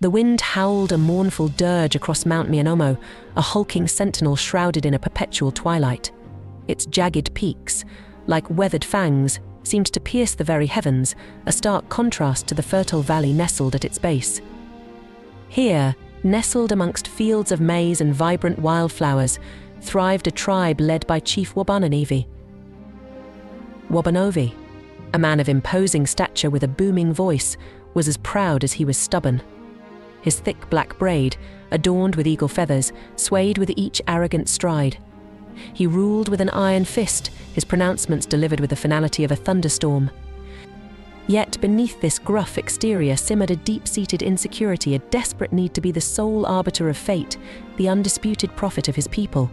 The wind howled a mournful dirge across Mount Mianomo, a hulking sentinel shrouded in a perpetual twilight. Its jagged peaks, like weathered fangs, seemed to pierce the very heavens, a stark contrast to the fertile valley nestled at its base. Here, nestled amongst fields of maize and vibrant wildflowers, thrived a tribe led by Chief Wabanovi. Wabanovi, a man of imposing stature with a booming voice, was as proud as he was stubborn. His thick black braid, adorned with eagle feathers, swayed with each arrogant stride. He ruled with an iron fist, his pronouncements delivered with the finality of a thunderstorm. Yet beneath this gruff exterior simmered a deep-seated insecurity, a desperate need to be the sole arbiter of fate, the undisputed prophet of his people.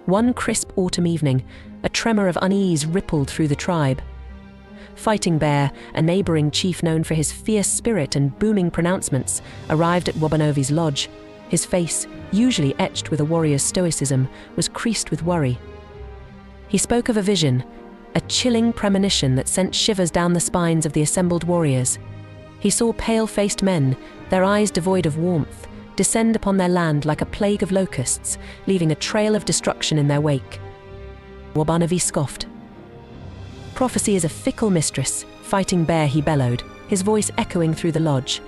One crisp autumn evening, a tremor of unease rippled through the tribe. Fighting Bear, a neighboring chief known for his fierce spirit and booming pronouncements, arrived at Wabanovi's lodge. His face, usually etched with a warrior's stoicism, was creased with worry. He spoke of a vision, a chilling premonition that sent shivers down the spines of the assembled warriors. He saw pale-faced men, their eyes devoid of warmth, descend upon their land like a plague of locusts, leaving a trail of destruction in their wake. Wabanovi scoffed. "Prophecy is a fickle mistress, Fighting Bear," he bellowed, his voice echoing through the lodge.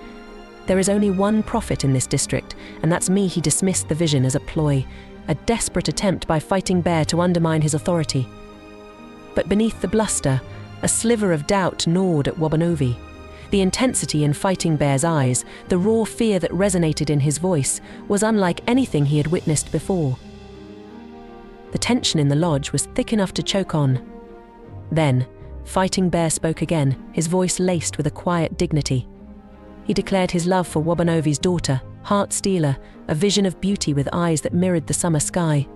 "There is only one prophet in this district, and that's me." He dismissed the vision as a ploy, a desperate attempt by Fighting Bear to undermine his authority. But beneath the bluster, a sliver of doubt gnawed at Wabanovi. The intensity in Fighting Bear's eyes, the raw fear that resonated in his voice, was unlike anything he had witnessed before. The tension in the lodge was thick enough to choke on. Then, Fighting Bear spoke again, his voice laced with a quiet dignity. He declared his love for Wabanovi's daughter, Heart Stealer, a vision of beauty with eyes that mirrored the summer sky.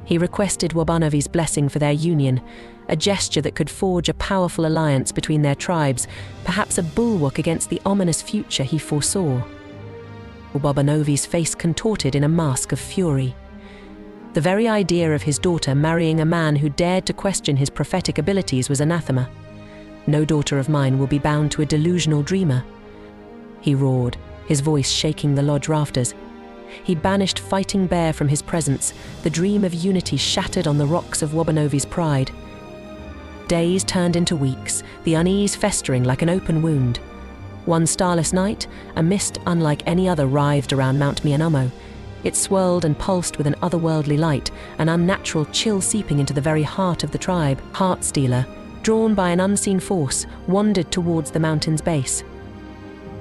He requested Wabanovi's blessing for their union, a gesture that could forge a powerful alliance between their tribes, perhaps a bulwark against the ominous future he foresaw. Wabanovi's face contorted in a mask of fury. The very idea of his daughter marrying a man who dared to question his prophetic abilities was anathema. "No daughter of mine will be bound to a delusional dreamer," he roared, his voice shaking the lodge rafters. He banished Fighting Bear from his presence, the dream of unity shattered on the rocks of Wabanovi's pride. Days turned into weeks, the unease festering like an open wound. One starless night, a mist unlike any other writhed around Mount Mianomo. It swirled and pulsed with an otherworldly light, an unnatural chill seeping into the very heart of the tribe. Heart Stealer, drawn by an unseen force, wandered towards the mountain's base.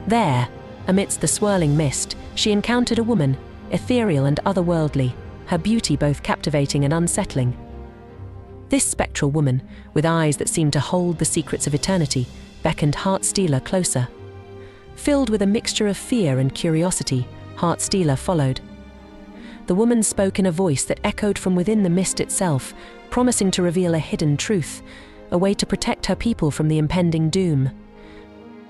There, amidst the swirling mist, she encountered a woman, ethereal and otherworldly, her beauty both captivating and unsettling. This spectral woman, with eyes that seemed to hold the secrets of eternity, beckoned Heart Stealer closer. Filled with a mixture of fear and curiosity, Heart Stealer followed. The woman spoke in a voice that echoed from within the mist itself, promising to reveal a hidden truth, a way to protect her people from the impending doom.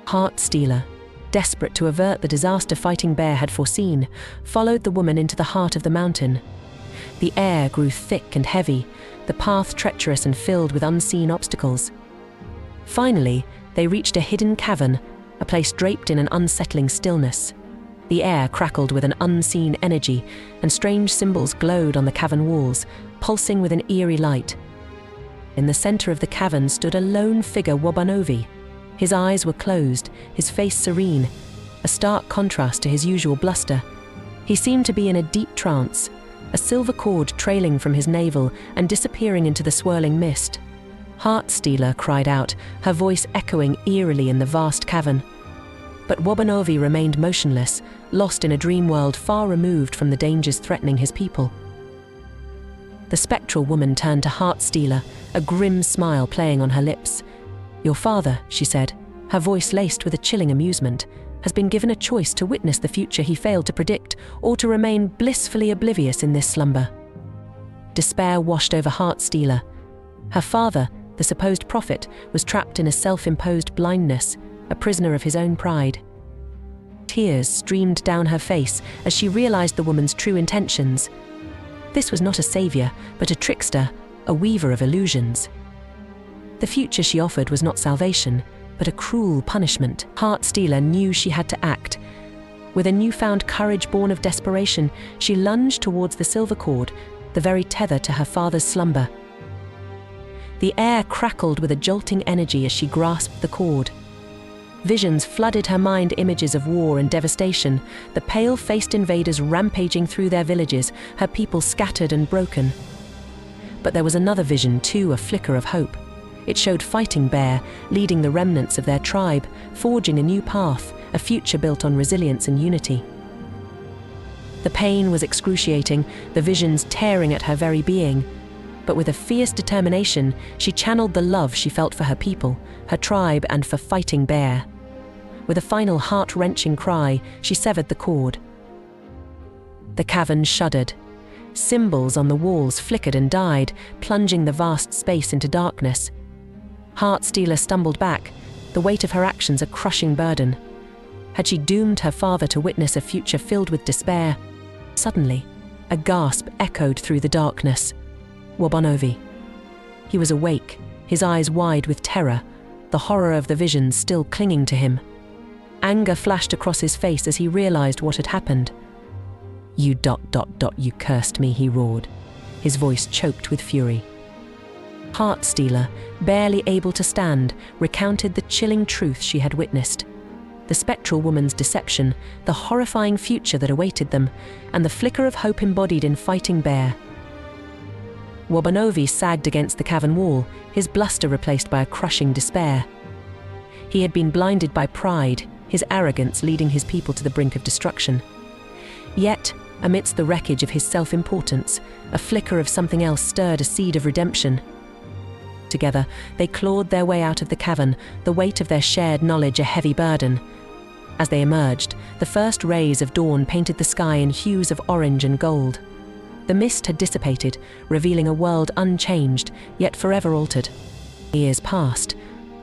Heart Stealer, desperate to avert the disaster Fighting Bear had foreseen, followed the woman into the heart of the mountain. The air grew thick and heavy, the path treacherous and filled with unseen obstacles. Finally, they reached a hidden cavern, a place draped in an unsettling stillness. The air crackled with an unseen energy, and strange symbols glowed on the cavern walls, pulsing with an eerie light. In the center of the cavern stood a lone figure, Wabanovi. His eyes were closed, his face serene, a stark contrast to his usual bluster. He seemed to be in a deep trance, a silver cord trailing from his navel and disappearing into the swirling mist. Heart Stealer cried out, her voice echoing eerily in the vast cavern. But Wabanovi remained motionless, lost in a dream world far removed from the dangers threatening his people. The spectral woman turned to Heart Stealer, a grim smile playing on her lips. "Your father," she said, her voice laced with a chilling amusement, "has been given a choice to witness the future he failed to predict, or to remain blissfully oblivious in this slumber." Despair washed over Heart Stealer. Her father, the supposed prophet, was trapped in a self-imposed blindness, a prisoner of his own pride. Tears streamed down her face as she realized the woman's true intentions. This was not a savior, but a trickster, a weaver of illusions. The future she offered was not salvation, but a cruel punishment. Heartstealer knew she had to act. With a newfound courage born of desperation, she lunged towards the silver cord, the very tether to her father's slumber. The air crackled with a jolting energy as she grasped the cord. Visions flooded her mind, images of war and devastation, the pale-faced invaders rampaging through their villages, her people scattered and broken. But there was another vision too, a flicker of hope. It showed Fighting Bear, leading the remnants of their tribe, forging a new path, a future built on resilience and unity. The pain was excruciating, the visions tearing at her very being. But with a fierce determination, she channeled the love she felt for her people, her tribe, and for Fighting Bear. With a final heart-wrenching cry, she severed the cord. The cavern shuddered. Symbols on the walls flickered and died, plunging the vast space into darkness. Heartstealer stumbled back, the weight of her actions a crushing burden. Had she doomed her father to witness a future filled with despair? Suddenly, a gasp echoed through the darkness. Wabanovi. He was awake, his eyes wide with terror, the horror of the visions still clinging to him. Anger flashed across his face as he realized what had happened. You cursed me, he roared, his voice choked with fury. Heartstealer, barely able to stand, recounted the chilling truth she had witnessed. The spectral woman's deception, the horrifying future that awaited them, and the flicker of hope embodied in Fighting Bear. Wabanovi sagged against the cavern wall, his bluster replaced by a crushing despair. He had been blinded by pride, his arrogance leading his people to the brink of destruction. Yet, amidst the wreckage of his self-importance, a flicker of something else stirred a seed of redemption. Together, they clawed their way out of the cavern, the weight of their shared knowledge a heavy burden. As they emerged, the first rays of dawn painted the sky in hues of orange and gold. The mist had dissipated, revealing a world unchanged, yet forever altered. Years passed.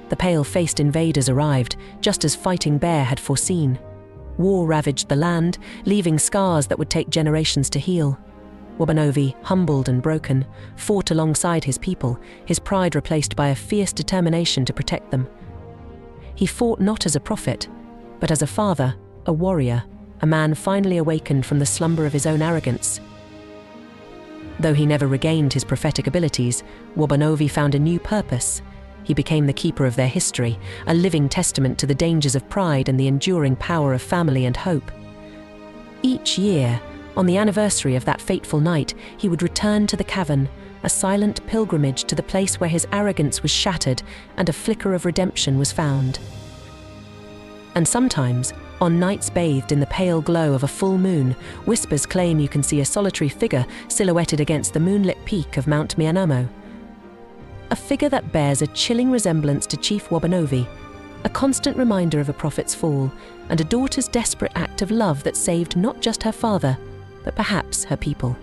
The pale-faced invaders arrived, just as Fighting Bear had foreseen. War ravaged the land, leaving scars that would take generations to heal. Wabanovi, humbled and broken, fought alongside his people, his pride replaced by a fierce determination to protect them. He fought not as a prophet, but as a father, a warrior, a man finally awakened from the slumber of his own arrogance. Though he never regained his prophetic abilities, Wabanovi found a new purpose. He became the keeper of their history, a living testament to the dangers of pride and the enduring power of family and hope. Each year, on the anniversary of that fateful night, he would return to the cavern, a silent pilgrimage to the place where his arrogance was shattered and a flicker of redemption was found. And sometimes, on nights bathed in the pale glow of a full moon, whispers claim you can see a solitary figure silhouetted against the moonlit peak of Mount Mianomo. A figure that bears a chilling resemblance to Chief Wabanovi, a constant reminder of a prophet's fall, and a daughter's desperate act of love that saved not just her father, but perhaps her people.